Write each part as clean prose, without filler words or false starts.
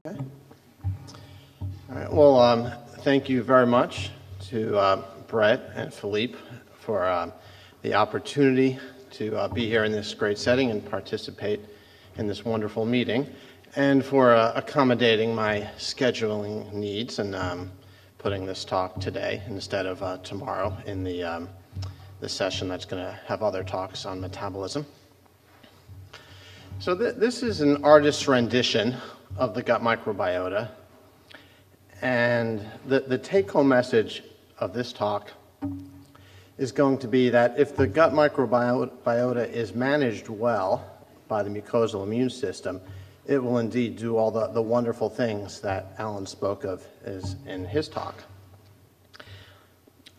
Okay. All right. Well, thank you very much to Brett and Philippe for the opportunity to be here in this great setting and participate in this wonderful meeting, and for accommodating my scheduling needs and putting this talk today instead of tomorrow in the session that's going to have other talks on metabolism. So this is an artist's rendition of the gut microbiota, and the take-home message of this talk is going to be that if the gut microbiota is managed well by the mucosal immune system, it will indeed do all the wonderful things that Alan spoke of in his talk.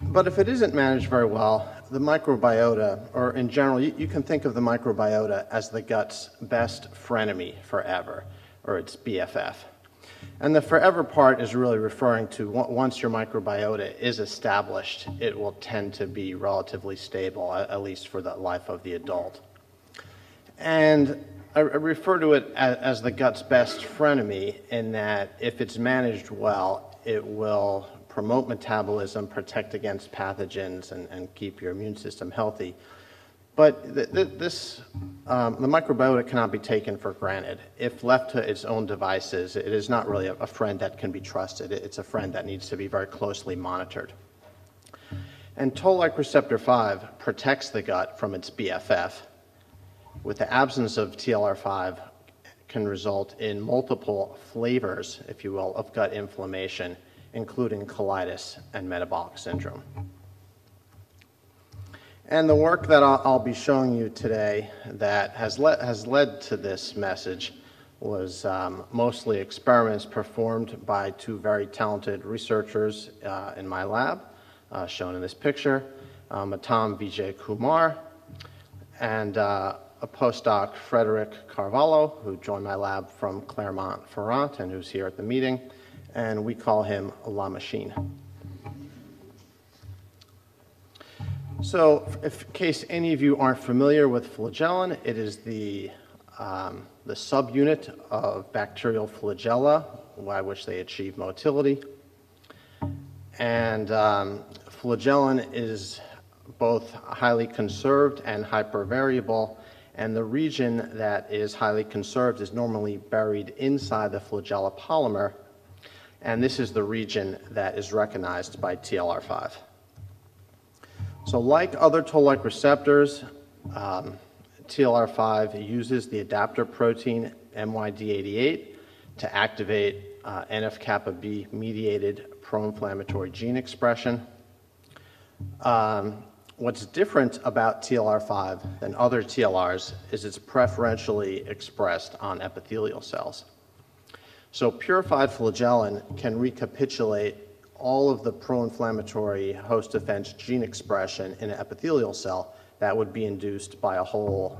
But if it isn't managed very well, the microbiota, or in general, you can think of the microbiota as the gut's best frenemy forever, or its BFF. And the forever part is really referring to once your microbiota is established, it will tend to be relatively stable, at least for the life of the adult. And I refer to it as the gut's best frenemy in that if it's managed well, it will promote metabolism, protect against pathogens, and keep your immune system healthy. But the microbiota cannot be taken for granted. If left to its own devices, it is not really a friend that can be trusted. It's a friend that needs to be very closely monitored. And toll-like receptor 5 protects the gut from its BFF. With the absence of TLR5 can result in multiple flavors, if you will, of gut inflammation, including colitis and metabolic syndrome. And the work that I'll be showing you today that has led to this message was mostly experiments performed by two very talented researchers in my lab, shown in this picture, Matam Vijay Kumar and a postdoc, Frederick Carvalho, who joined my lab from Clermont-Ferrand and who's here at the meeting, and we call him La Machine. So, in case any of you aren't familiar with flagellin, it is the subunit of bacterial flagella by which they achieve motility. And flagellin is both highly conserved and hypervariable, and the region that is highly conserved is normally buried inside the flagella polymer, and this is the region that is recognized by TLR5. So like other toll-like receptors, TLR5 uses the adapter protein MYD88 to activate NF-kappa B mediated pro-inflammatory gene expression. What's different about TLR5 than other TLRs is it's preferentially expressed on epithelial cells. So purified flagellin can recapitulate all of the pro-inflammatory host defense gene expression in an epithelial cell that would be induced by a whole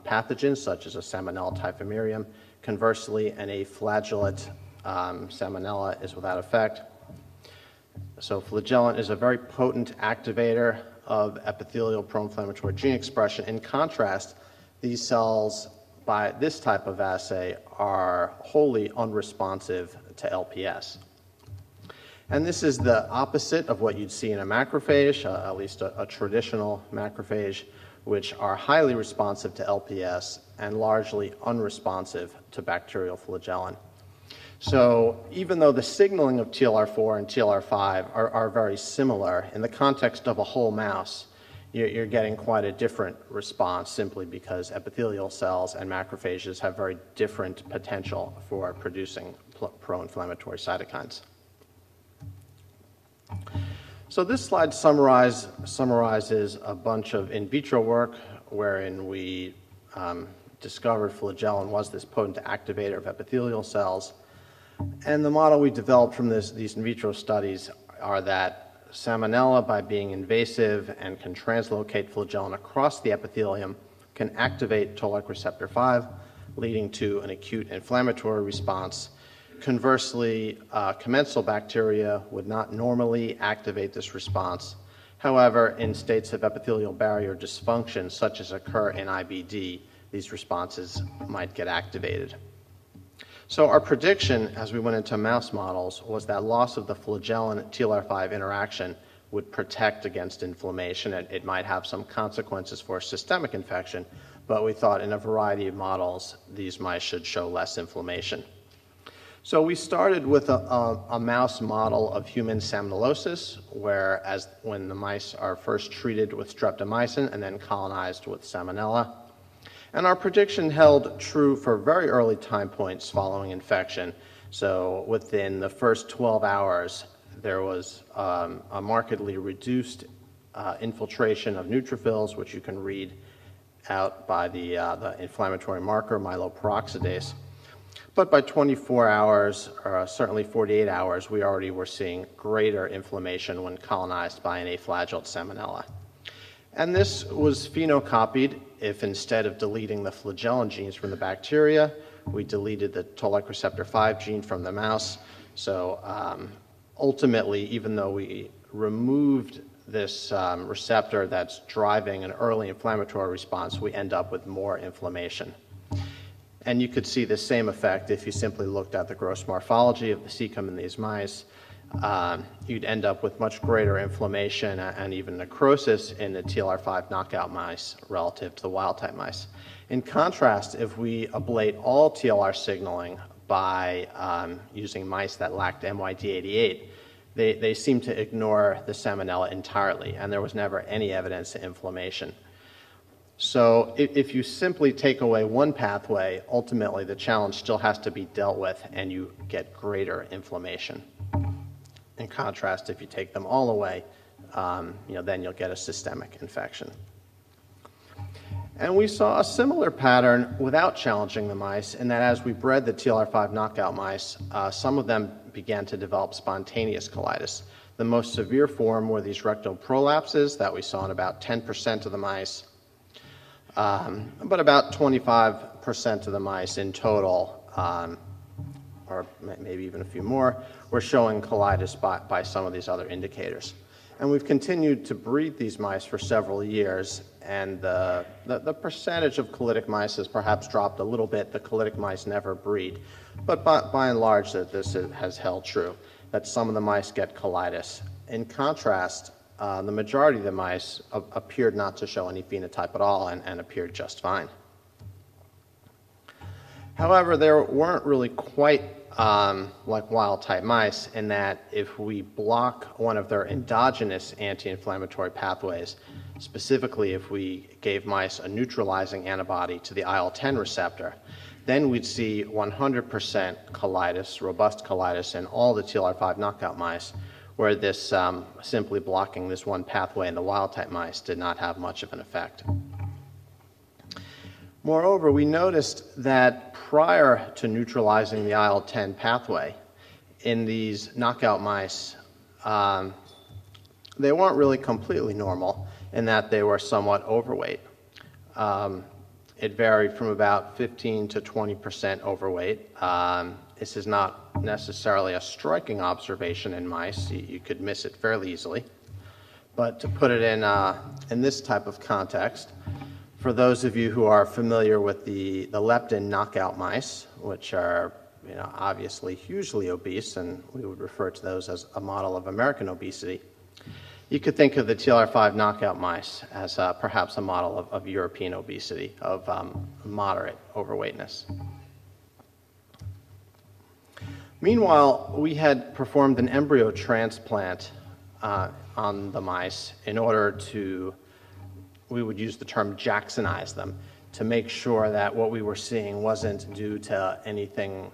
pathogen, such as a Salmonella typhimurium. Conversely, an aflagellate Salmonella is without effect. So flagellin is a very potent activator of epithelial pro-inflammatory gene expression. In contrast, these cells, by this type of assay, are wholly unresponsive to LPS. And this is the opposite of what you'd see in a macrophage, at least a traditional macrophage, which are highly responsive to LPS and largely unresponsive to bacterial flagellin. So even though the signaling of TLR4 and TLR5 are very similar, in the context of a whole mouse, you're getting quite a different response simply because epithelial cells and macrophages have very different potential for producing pro-inflammatory cytokines. So this slide summarizes a bunch of in vitro work wherein we discovered flagellin was this potent activator of epithelial cells. And the model we developed from these in vitro studies are that Salmonella, by being invasive and can translocate flagellin across the epithelium, can activate toll-like receptor 5, leading to an acute inflammatory response. Conversely, commensal bacteria would not normally activate this response. However, in states of epithelial barrier dysfunction, such as occur in IBD, these responses might get activated. So our prediction as we went into mouse models was that loss of the flagellin TLR5 interaction would protect against inflammation. It might have some consequences for systemic infection, but we thought in a variety of models these mice should show less inflammation. So we started with a mouse model of human salmonellosis, where when the mice are first treated with streptomycin and then colonized with salmonella. And our prediction held true for very early time points following infection. So within the first 12 hours, there was a markedly reduced infiltration of neutrophils, which you can read out by the inflammatory marker myeloperoxidase. But by 24 hours, or certainly 48 hours, we already were seeing greater inflammation when colonized by an aflagellate salmonella. And this was phenocopied if instead of deleting the flagellin genes from the bacteria, we deleted the toll-like receptor 5 gene from the mouse. So ultimately, even though we removed this receptor that's driving an early inflammatory response, we end up with more inflammation. And you could see the same effect if you simply looked at the gross morphology of the cecum in these mice. You'd end up with much greater inflammation and even necrosis in the TLR5 knockout mice relative to the wild-type mice. In contrast, if we ablate all TLR signaling by using mice that lacked MYD88, they seem to ignore the salmonella entirely, and there was never any evidence of inflammation. So if you simply take away one pathway, ultimately the challenge still has to be dealt with and you get greater inflammation. In contrast, if you take them all away, then you'll get a systemic infection. And we saw a similar pattern without challenging the mice, in that as we bred the TLR5 knockout mice, some of them began to develop spontaneous colitis. The most severe form were these rectal prolapses that we saw in about 10% of the mice. But about 25% of the mice in total, or maybe even a few more, were showing colitis by some of these other indicators. And we've continued to breed these mice for several years, and the percentage of colitic mice has perhaps dropped a little bit. The colitic mice never breed. But by and large, this has held true, that some of the mice get colitis. In contrast, the majority of the mice appeared not to show any phenotype at all and appeared just fine. However, they weren't really quite like wild-type mice in that if we block one of their endogenous anti-inflammatory pathways, specifically if we gave mice a neutralizing antibody to the IL-10 receptor, then we'd see 100% colitis, robust colitis, in all the TLR5 knockout mice, where this simply blocking this one pathway in the wild-type mice did not have much of an effect. Moreover, we noticed that prior to neutralizing the IL-10 pathway, in these knockout mice, they weren't really completely normal in that they were somewhat overweight. It varied from about 15 to 20% overweight. This is not necessarily a striking observation in mice. You could miss it fairly easily. But to put it in this type of context, for those of you who are familiar with the leptin knockout mice, which are obviously hugely obese, and we would refer to those as a model of American obesity, you could think of the TLR5 knockout mice as perhaps a model of European obesity, of moderate overweightness. Meanwhile, we had performed an embryo transplant on the mice in order to, we would use the term Jacksonize them, to make sure that what we were seeing wasn't due to anything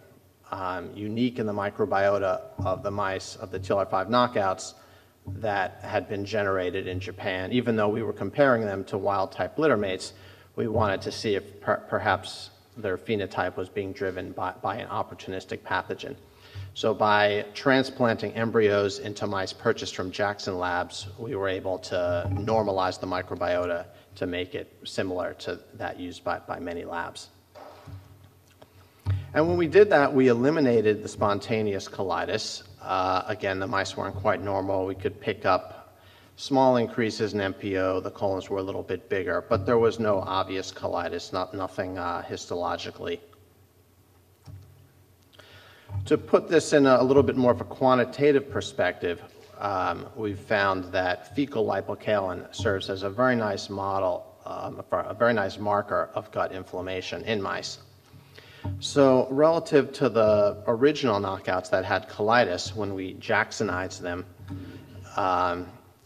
unique in the microbiota of the mice of the TLR5 knockouts that had been generated in Japan. Even though we were comparing them to wild-type littermates, we wanted to see if perhaps their phenotype was being driven by an opportunistic pathogen. So by transplanting embryos into mice purchased from Jackson Labs, we were able to normalize the microbiota to make it similar to that used by many labs. And when we did that, we eliminated the spontaneous colitis. Again, the mice weren't quite normal. We could pick up small increases in MPO. The colons were a little bit bigger, but there was no obvious colitis, nothing histologically. To put this in a little bit more of a quantitative perspective, we've found that fecal lipocalin serves as a very nice model, a very nice marker of gut inflammation in mice. So relative to the original knockouts that had colitis, when we Jacksonized them,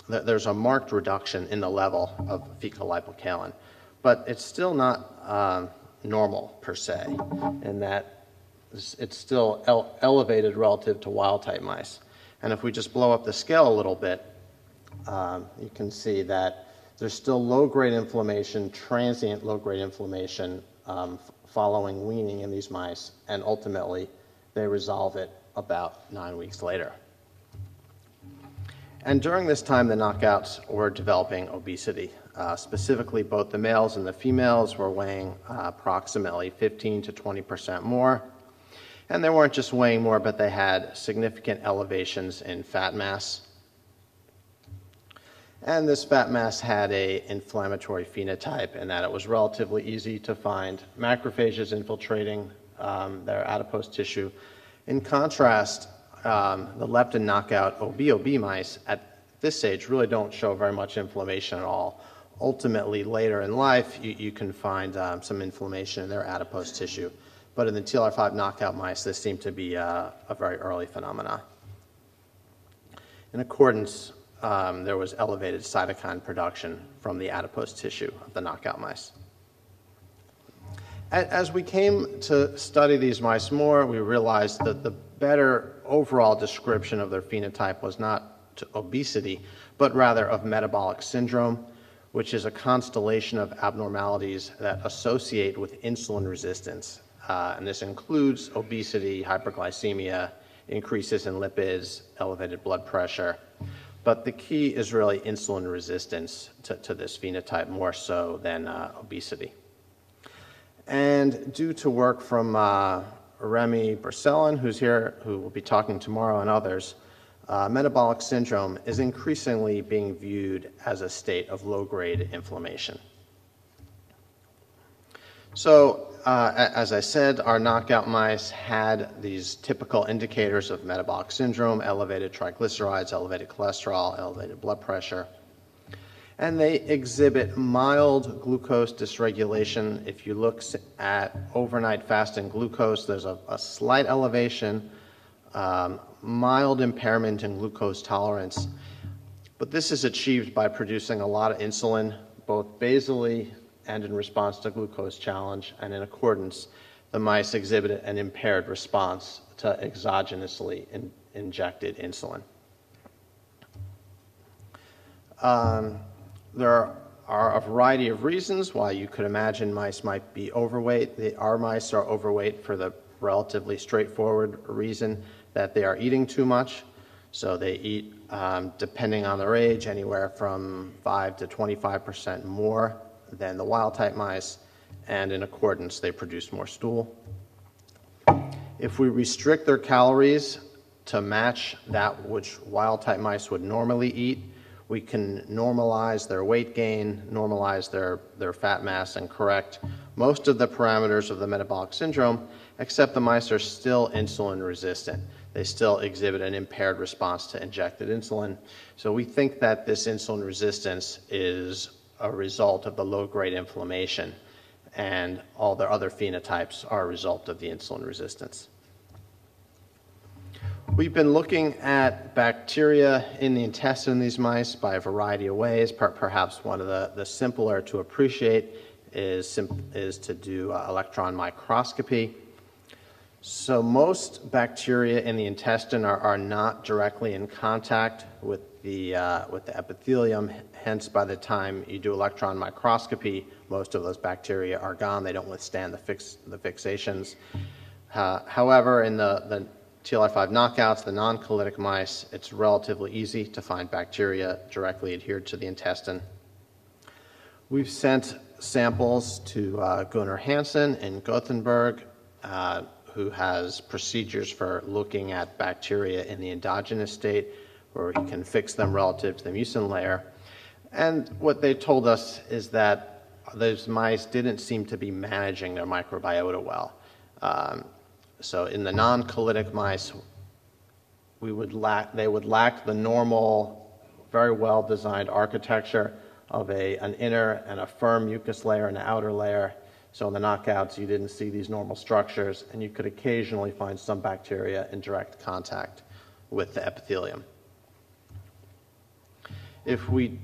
there's a marked reduction in the level of fecal lipocalin. But it's still not normal per se, in that it's still elevated relative to wild-type mice. And if we just blow up the scale a little bit, you can see that there's still low-grade inflammation, transient low-grade inflammation following weaning in these mice, and ultimately they resolve it about 9 weeks later. And during this time, the knockouts were developing obesity. Specifically, both the males and the females were weighing approximately 15 to 20% more. And they weren't just weighing more, but they had significant elevations in fat mass. And this fat mass had an inflammatory phenotype in that it was relatively easy to find macrophages infiltrating their adipose tissue. In contrast, the leptin knockout OB mice at this stage really don't show very much inflammation at all. Ultimately, later in life, you can find some inflammation in their adipose tissue. But in the TLR5 knockout mice, this seemed to be a very early phenomenon. In accordance, there was elevated cytokine production from the adipose tissue of the knockout mice. As we came to study these mice more, we realized that the better overall description of their phenotype was not to obesity, but rather of metabolic syndrome, which is a constellation of abnormalities that associate with insulin resistance. And this includes obesity, hyperglycemia, increases in lipids, elevated blood pressure. But the key is really insulin resistance to this phenotype more so than obesity. And due to work from Remy Bercellin, who's here, who will be talking tomorrow, and others, metabolic syndrome is increasingly being viewed as a state of low-grade inflammation. So, as I said, our knockout mice had these typical indicators of metabolic syndrome: elevated triglycerides, elevated cholesterol, elevated blood pressure. And they exhibit mild glucose dysregulation. If you look at overnight fasting glucose, there's a slight elevation, mild impairment in glucose tolerance. But this is achieved by producing a lot of insulin, both basally and in response to glucose challenge, and in accordance, the mice exhibited an impaired response to exogenously injected insulin. There are a variety of reasons why you could imagine mice might be overweight. Our mice are overweight for the relatively straightforward reason that they are eating too much. So they eat, depending on their age, anywhere from 5 to 25% more than the wild-type mice, and in accordance, they produce more stool. If we restrict their calories to match that which wild-type mice would normally eat, we can normalize their weight gain, normalize their fat mass, and correct most of the parameters of the metabolic syndrome, except the mice are still insulin resistant. They still exhibit an impaired response to injected insulin. So we think that this insulin resistance is a result of the low-grade inflammation, and all their other phenotypes are a result of the insulin resistance. We've been looking at bacteria in the intestine in these mice by a variety of ways. Perhaps one of the simpler to appreciate is to do electron microscopy. So most bacteria in the intestine are not directly in contact with the epithelium. Hence, by the time you do electron microscopy, most of those bacteria are gone. They don't withstand the fixations. However, in the TLR5 knockouts, the non-colitic mice, it's relatively easy to find bacteria directly adhered to the intestine. We've sent samples to Gunnar Hansen in Gothenburg, who has procedures for looking at bacteria in the endogenous state, where he can fix them relative to the mucin layer. And what they told us is that those mice didn't seem to be managing their microbiota well. So in the non-colitic mice, they would lack the normal, very well-designed architecture of an inner and a firm mucus layer and an outer layer. So in the knockouts, you didn't see these normal structures, and you could occasionally find some bacteria in direct contact with the epithelium. If we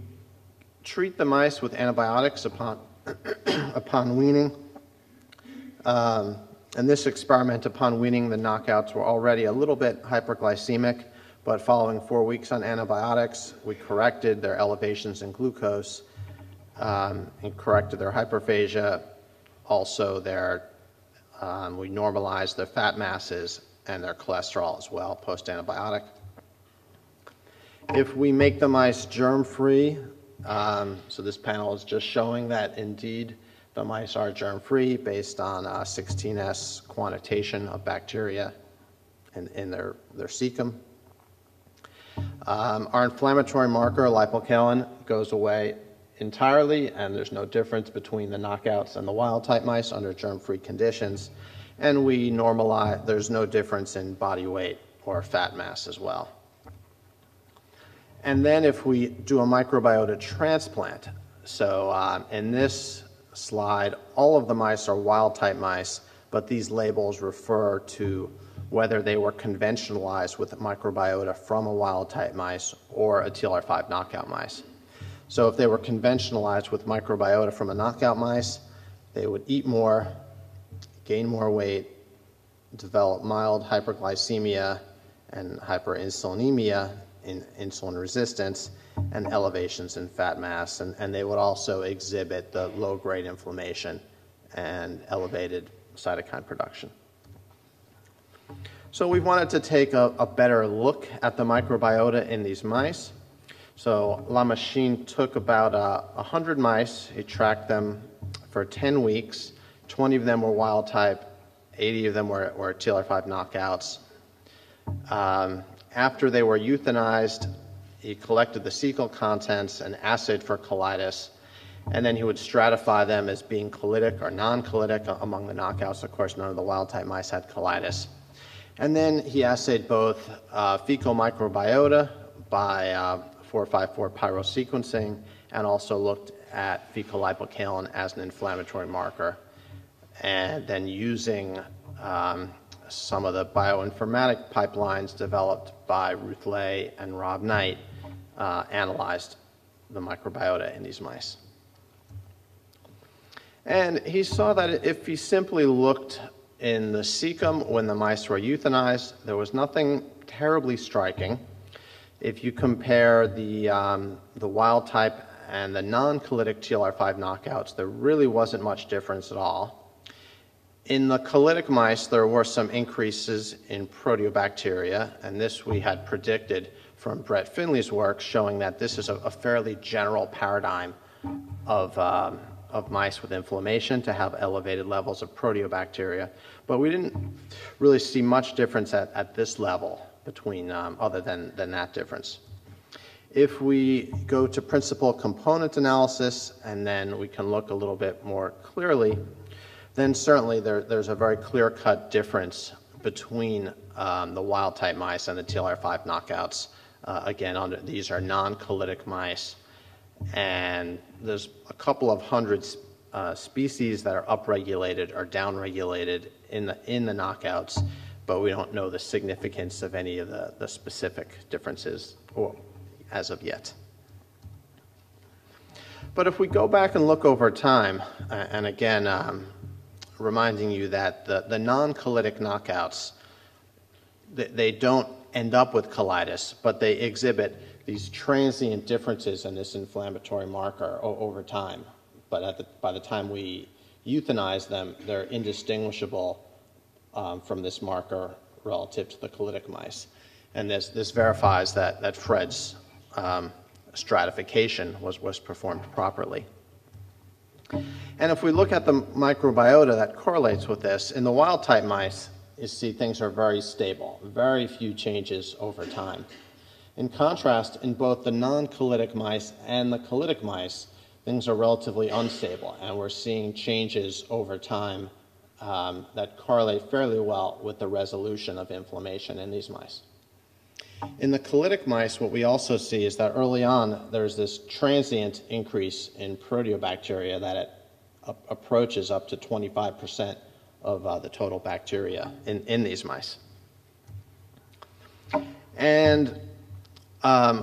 treat the mice with antibiotics upon weaning, in this experiment, upon weaning, the knockouts were already a little bit hyperglycemic, but following 4 weeks on antibiotics, we corrected their elevations in glucose and corrected their hyperphagia. Also, we normalized their fat masses and their cholesterol as well post-antibiotic. If we make the mice germ-free, so this panel is just showing that indeed the mice are germ-free based on 16S quantitation of bacteria in their cecum. Our inflammatory marker, lipocalin, goes away entirely, and there's no difference between the knockouts and the wild-type mice under germ-free conditions. And we normalize, there's no difference in body weight or fat mass as well. And then if we do a microbiota transplant, so in this slide, all of the mice are wild-type mice, but these labels refer to whether they were conventionalized with microbiota from a wild-type mice or a TLR5 knockout mice. So if they were conventionalized with microbiota from a knockout mice, they would eat more, gain more weight, develop mild hyperglycemia and hyperinsulinemia, in insulin resistance, and elevations in fat mass, and they would also exhibit the low-grade inflammation and elevated cytokine production. So we wanted to take a better look at the microbiota in these mice. So La Machine took about 100 mice. He tracked them for 10 weeks. 20 of them were wild type, 80 of them were TLR5 knockouts. After they were euthanized, he collected the cecal contents and assayed for colitis, and then he would stratify them as being colitic or non-colitic among the knockouts. Of course, none of the wild-type mice had colitis. And then he assayed both fecal microbiota by 454 pyrosequencing and also looked at fecal lipocalin as an inflammatory marker. And then using some of the bioinformatic pipelines developed by Ruth Lay and Rob Knight, analyzed the microbiota in these mice. And he saw that if he simply looked in the cecum when the mice were euthanized, there was nothing terribly striking. If you compare the wild type and the non-colitic TLR5 knockouts, there really wasn't much difference at all. In the colitic mice, there were some increases in proteobacteria, and this we had predicted from Brett Finley's work, showing that this is a fairly general paradigm of mice with inflammation to have elevated levels of proteobacteria. But we didn't really see much difference at this level between, other than that difference. If we go to principal component analysis, and then we can look a little bit more clearly, then certainly there's a very clear-cut difference between the wild-type mice and the TLR5 knockouts. Again, these are non-colitic mice, and there's a couple of hundred species that are upregulated or downregulated in the knockouts, but we don't know the significance of any of the specific differences as of yet. But if we go back and look over time, and again, reminding you that the non-colitic knockouts, they don't end up with colitis, but they exhibit these transient differences in this inflammatory marker over time. But by the time we euthanize them, they're indistinguishable from this marker relative to the colitic mice. And this verifies that Fred's stratification was performed properly. And if we look at the microbiota that correlates with this, in the wild-type mice, you see things are very stable, very few changes over time. In contrast, in both the non-colitic mice and the colitic mice, things are relatively unstable, and we're seeing changes over time that correlate fairly well with the resolution of inflammation in these mice. In the colitic mice, what we also see is that early on there's this transient increase in proteobacteria that it approaches up to 25% of the total bacteria in these mice. And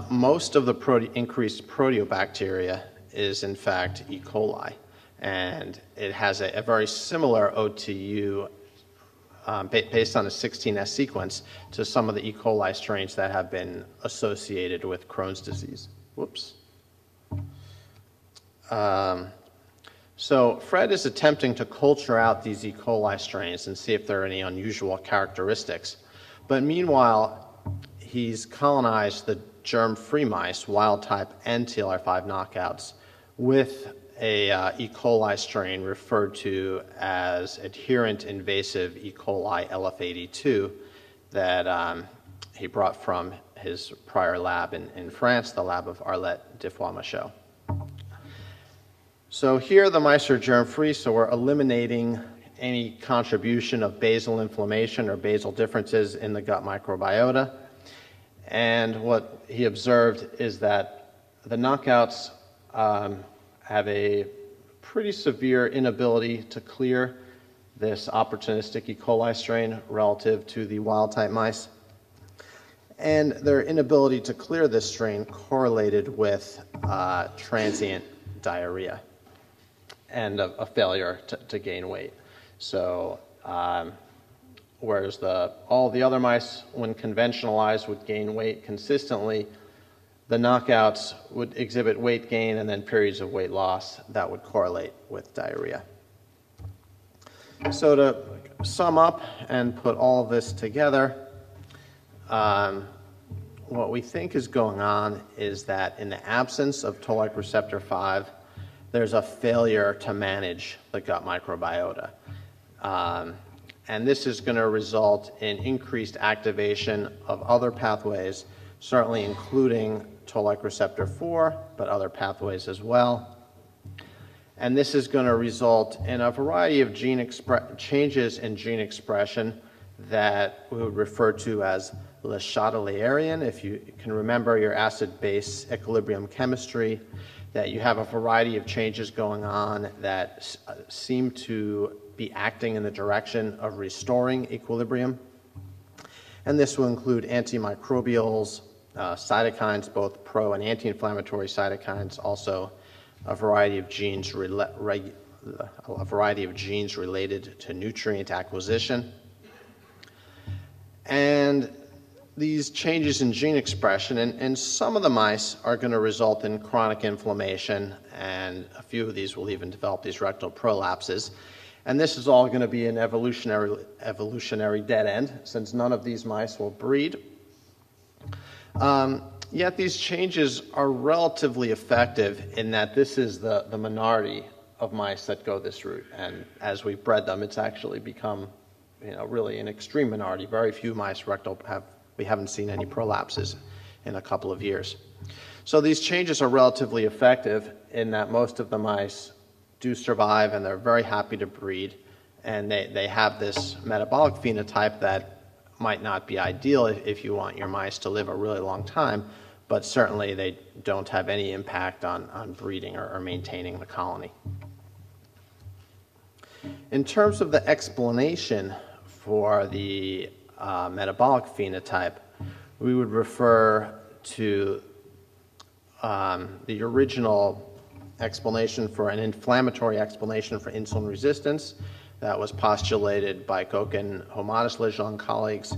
most of the increased proteobacteria is in fact E. coli, and it has a very similar OTU based on a 16S sequence to some of the E. coli strains that have been associated with Crohn's disease. Whoops. So Fred is attempting to culture out these E. coli strains and see if there are any unusual characteristics. But meanwhile, he's colonized the germ-free mice, wild-type and TLR5 knockouts, with a E. coli strain referred to as adherent invasive E. coli LF82 that he brought from his prior lab in France, the lab of Arlette Defoy-Michaud. So here the mice are germ-free, so we're eliminating any contribution of basal inflammation or basal differences in the gut microbiota. And what he observed is that the knockouts have a pretty severe inability to clear this opportunistic E. coli strain relative to the wild-type mice. And their inability to clear this strain correlated with transient diarrhea and a failure to gain weight. So whereas all the other mice, when conventionalized, would gain weight consistently, the knockouts would exhibit weight gain and then periods of weight loss that would correlate with diarrhea. So to sum up and put all of this together, what we think is going on is that in the absence of toll-like receptor 5, there's a failure to manage the gut microbiota. And this is going to result in increased activation of other pathways, certainly including toll-like receptor 4, but other pathways as well. And this is going to result in a variety of changes in gene expression that we would refer to as Le Chatelierien. If you can remember your acid-base equilibrium chemistry, that you have a variety of changes going on that seem to be acting in the direction of restoring equilibrium. And this will include antimicrobials, cytokines, both pro and anti-inflammatory cytokines, also a variety of genes related to nutrient acquisition. And these changes in gene expression in some of the mice are going to result in chronic inflammation, and a few of these will even develop these rectal prolapses. And this is all going to be an evolutionary dead end, since none of these mice will breed. Yet these changes are relatively effective in that this is the minority of mice that go this route. And as we've bred them, it's actually become, really an extreme minority. Very few mice we haven't seen any prolapses in a couple of years. So these changes are relatively effective in that most of the mice do survive and they're very happy to breed, and they have this metabolic phenotype that might not be ideal if you want your mice to live a really long time, but certainly they don't have any impact on breeding or maintaining the colony. In terms of the explanation for the metabolic phenotype, we would refer to the original explanation for an inflammatory explanation for insulin resistance that was postulated by Koch and Homotis-Lejeune and colleagues.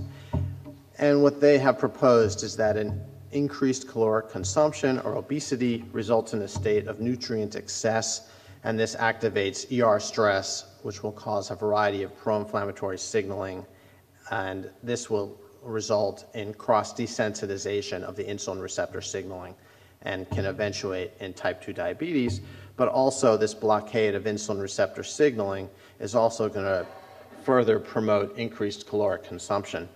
And what they have proposed is that an increased caloric consumption or obesity results in a state of nutrient excess, and this activates ER stress, which will cause a variety of pro-inflammatory signaling, and this will result in cross-desensitization of the insulin receptor signaling and can eventuate in type 2 diabetes. But also this blockade of insulin receptor signaling is also going to further promote increased caloric consumption.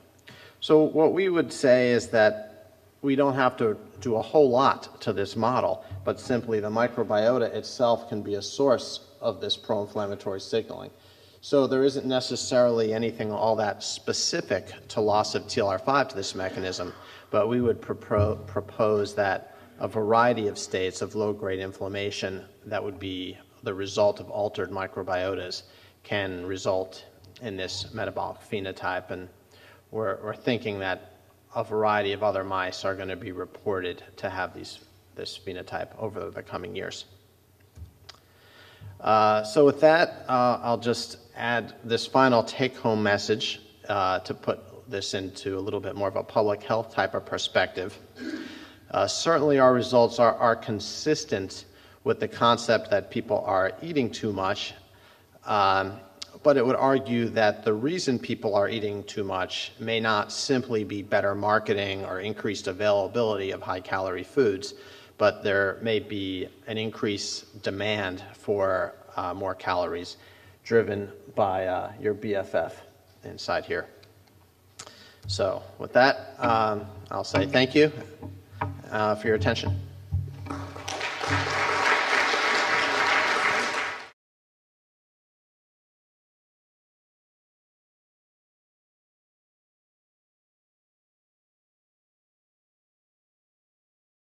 So what we would say is that we don't have to do a whole lot to this model, but simply the microbiota itself can be a source of this pro-inflammatory signaling. So there isn't necessarily anything all that specific to loss of TLR5 to this mechanism, but we would propose that a variety of states of low-grade inflammation that would be the result of altered microbiotas can result in this metabolic phenotype, and we're thinking that a variety of other mice are going to be reported to have this phenotype over the coming years. So with that, I'll just add this final take-home message to put this into a little bit more of a public health type of perspective. Certainly our results are consistent with the concept that people are eating too much, but it would argue that the reason people are eating too much may not simply be better marketing or increased availability of high-calorie foods, but there may be an increased demand for more calories driven by your BFF inside here. So with that, I'll say thank you for your attention.